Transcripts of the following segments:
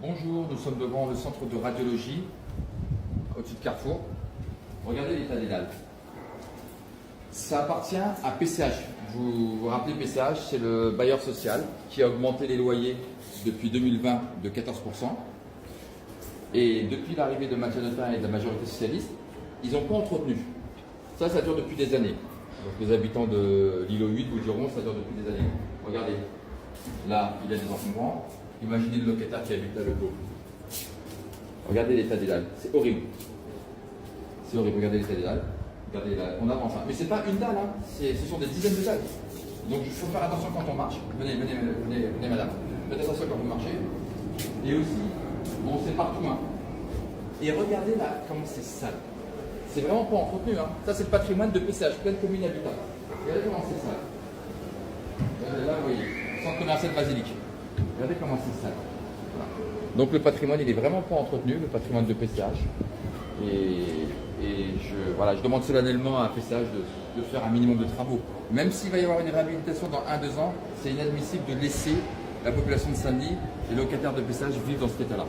Bonjour, nous sommes devant le centre de radiologie, au-dessus de Carrefour. Regardez l'état des dalles. Ça appartient à PCH. Vous vous rappelez, PCH, c'est le bailleur social qui a augmenté les loyers depuis 2020 de 14%. Et depuis l'arrivée de Mathieu Notin et de la majorité socialiste, ils n'ont pas entretenu. Ça dure depuis des années. Donc les habitants de l'îlot 8 vous diront ça dure depuis des années. Regardez, là, il y a des encombrants. Imaginez le locataire qui habite là, le pauvre. Regardez l'état des dalles, c'est horrible. C'est horrible, regardez l'état des dalles. Regardez là, on avance. Mais c'est pas une dalle, hein. Ce sont des dizaines de dalles. Donc il faut faire attention quand on marche. Venez madame. Faites attention quand vous marchez. Et aussi, bon c'est partout. Hein. Et regardez là comment c'est sale. C'est vraiment pas entretenu. Hein. Ça c'est le patrimoine de PCH, pleine commune habitante. Regardez comment c'est sale. Regardez là, vous voyez, centre commercial Basilique. Regardez comment c'est sale. Voilà. Donc le patrimoine, il est vraiment pas entretenu, le patrimoine de PCH. Et je demande solennellement à PCH de faire un minimum de travaux. Même s'il va y avoir une réhabilitation dans 1-2 ans, c'est inadmissible de laisser la population de Saint-Denis, les locataires de PCH, vivre dans cet état-là.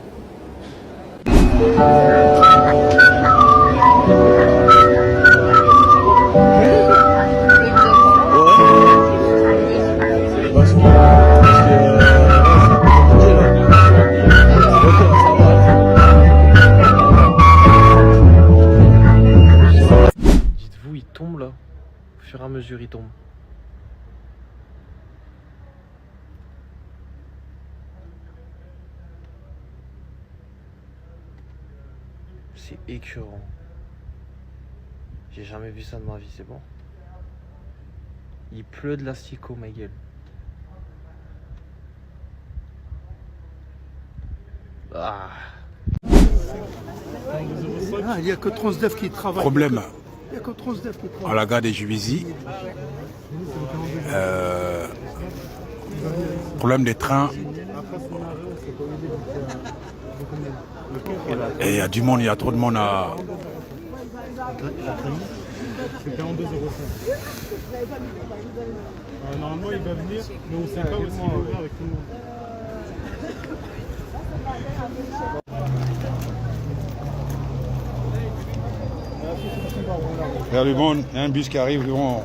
Dites-vous, il tombe là. Au fur et à mesure, il tombe. C'est écœurant. J'ai jamais vu ça de ma vie, c'est bon. Il pleut de l'asticot, ma gueule. Ah. Il n'y a que Transdev qui travaille. Problème Il n'y a que Transdev qui à travaille. la gare de Juvisy. Problème des trains. Et il y a du monde, il y a trop de monde à... C'était en 2,05. Normalement, il va venir, mais on ne sait pas où il va ouvrir avec tout le monde. Il y a du monde, il y a un bus qui arrive, ils vont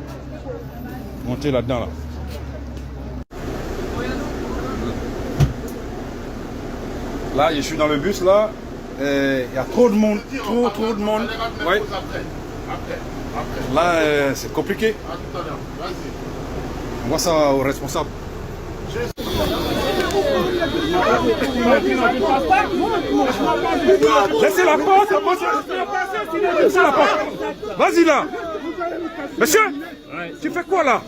monter là-dedans. Là. Là, je suis dans le bus là, et il y a trop de monde, trop de monde. Ouais. Là, c'est compliqué. On voit ça aux responsables. Laissez la porte, laissez la porte. Vas-y là. Monsieur, tu fais quoi là?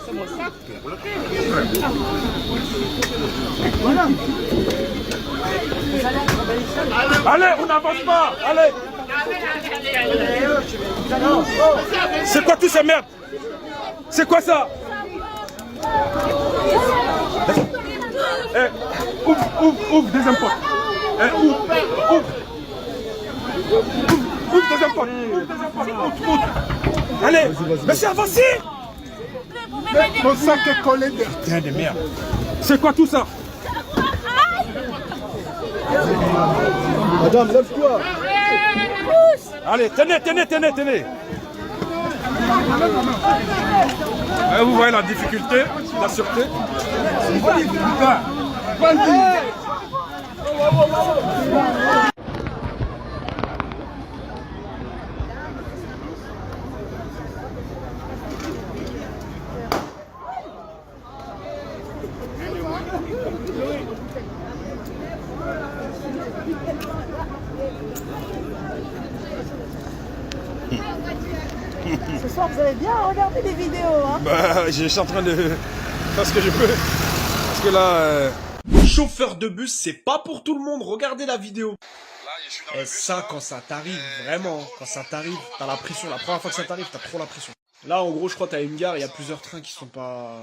Allez, on n'avance pas. Allez. C'est quoi tous ces merdes? C'est quoi ça? Eh, ouvre, deuxième porte. Eh, ouvre, deuxième porte. Ouvre. Allez, monsieur, avancez. Mon sac est collé de... Putain de merde. C'est quoi tout ça? Madame, lève-toi. Allez, tenez. Vous voyez la difficulté, la sûreté. Ce soir, vous avez bien regardé les vidéos, hein? Bah, je suis en train de faire ce que je peux. Parce que là... Chauffeur de bus, c'est pas pour tout le monde. Regardez la vidéo. Et ça, quand ça t'arrive, vraiment, quand ça t'arrive, t'as la pression. La première fois que ça t'arrive, t'as trop la pression. Là, en gros, je crois que t'as une gare, il y a plusieurs trains qui sont pas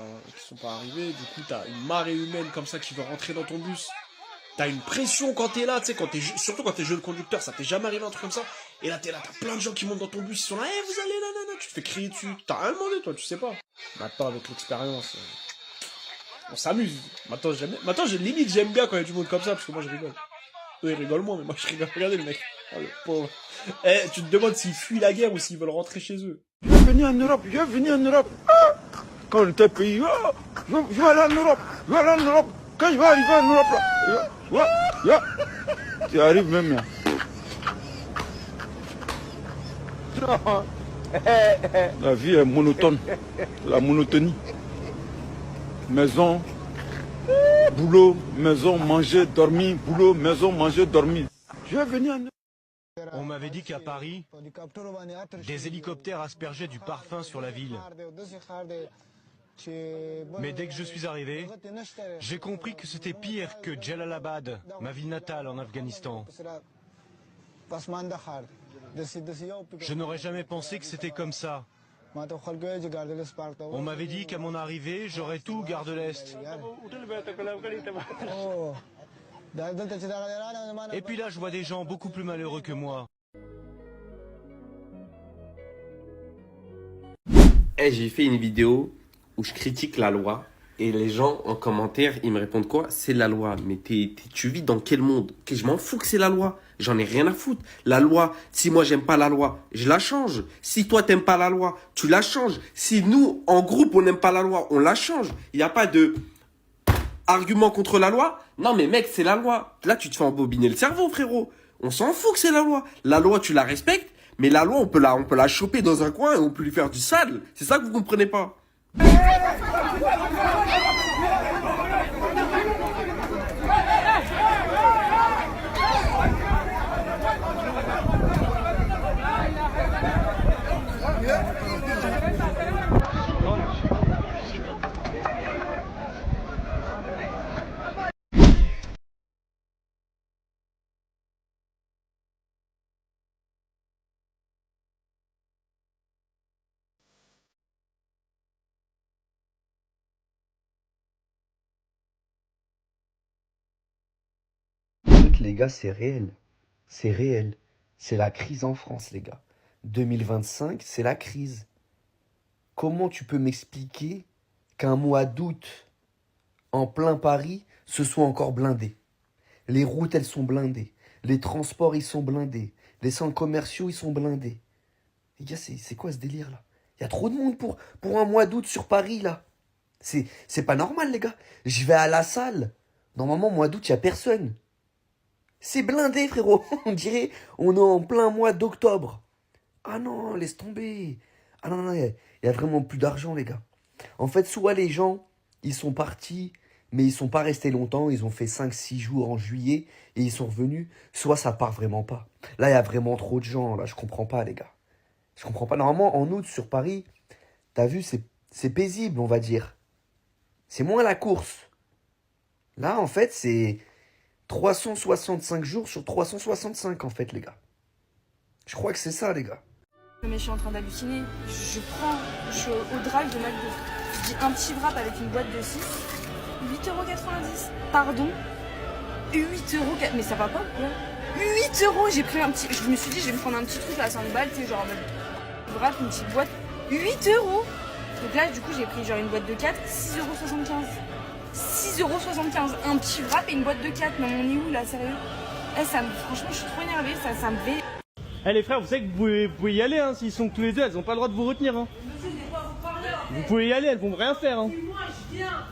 arrivés. Du coup, t'as une marée humaine comme ça qui veut rentrer dans ton bus. T'as une pression quand t'es là, tu sais, surtout quand t'es jeune conducteur, ça t'est jamais arrivé un truc comme ça. Et là, t'es là, t'as plein de gens qui montent dans ton bus, ils sont là, vous allez là, tu te fais crier dessus. T'as rien demandé, toi, tu sais pas. Maintenant, avec l'expérience, on s'amuse. Maintenant, limite, j'aime bien quand il y a du monde comme ça, parce que moi, je rigole. Eux, ils rigolent moins, mais moi, je rigole. Regardez le mec. Oh, le pauvre. Eh, tu te demandes s'ils fuient la guerre ou s'ils veulent rentrer chez eux. Je vais venir en Europe, je vais venir en Europe. Ah, quand on était pays, je vais aller en Europe, je vais aller en Europe. Quand je vais arriver en Europe, là, tu arrives même là. La vie est monotone, la monotonie. Maison, boulot, maison, manger, dormir, boulot, maison, manger, dormir. Je vais venir en Europe. On m'avait dit qu'à Paris, des hélicoptères aspergeaient du parfum sur la ville. Mais dès que je suis arrivé, j'ai compris que c'était pire que Jalalabad, ma ville natale en Afghanistan. Je n'aurais jamais pensé que c'était comme ça. On m'avait dit qu'à mon arrivée, j'aurais tout gare de l'Est. Et puis là, je vois des gens beaucoup plus malheureux que moi. J'ai fait une vidéo où je critique la loi et les gens en commentaire, ils me répondent quoi? C'est la loi. Mais tu vis dans quel monde? Je m'en fous que c'est la loi. J'en ai rien à foutre. La loi, si moi j'aime pas la loi, je la change. Si toi t'aimes pas la loi, tu la changes. Si nous, en groupe, on n'aime pas la loi, on la change. Il n'y a pas de argument contre la loi. Non mais mec, c'est la loi. Là, tu te fais embobiner le cerveau, frérot. On s'en fout que c'est la loi. La loi, tu la respectes. Mais la loi, on peut la choper dans un coin et on peut lui faire du sale. C'est ça que vous comprenez pas. Les gars, c'est réel. C'est réel. C'est la crise en France, les gars. 2025, c'est la crise. Comment tu peux m'expliquer qu'un mois d'août, en plein Paris, ce soit encore blindé? Les routes, elles sont blindées. Les transports, ils sont blindés. Les centres commerciaux, ils sont blindés. Les gars, c'est quoi ce délire-là? Il y a trop de monde pour un mois d'août sur Paris, là. C'est pas normal, les gars. Je vais à la salle. Normalement, mois d'août, il n'y a personne. C'est blindé, frérot. On dirait on est en plein mois d'octobre. Ah non, laisse tomber. Ah non, il y a vraiment plus d'argent, les gars. En fait, soit les gens, ils sont partis, mais ils sont pas restés longtemps. Ils ont fait 5-6 jours en juillet et ils sont revenus. Soit ça part vraiment pas. Là, il y a vraiment trop de gens. Là, je comprends pas, les gars. Je comprends pas. Normalement, en août, sur Paris, t'as vu, c'est paisible, on va dire. C'est moins la course. Là, en fait, c'est 365 jours sur 365, en fait, les gars. Je crois que c'est ça, les gars. Mais je suis en train d'halluciner. Je suis au drive de McDo. Je dis un petit wrap avec une boîte de 6. 8,90 €. Pardon 8 €. Mais ça va pas ou quoi? 8 €. J'ai pris un petit. Je me suis dit, je vais me prendre un petit truc à 5 balles, tu sais, genre en mode wrap, une petite boîte. 8 €. Donc là, du coup, j'ai pris genre une boîte de 4, 6,75 €. 6,75 €, un petit wrap et une boîte de 4. Mais on est où là, sérieux? Franchement, je suis trop énervée, ça me fait. Eh les frères, vous savez que vous pouvez y aller, hein, s'ils sont que tous les deux, elles ont pas le droit de vous retenir. Hein. Vous pouvez y aller, elles vont rien faire. Hein. Moi, je viens.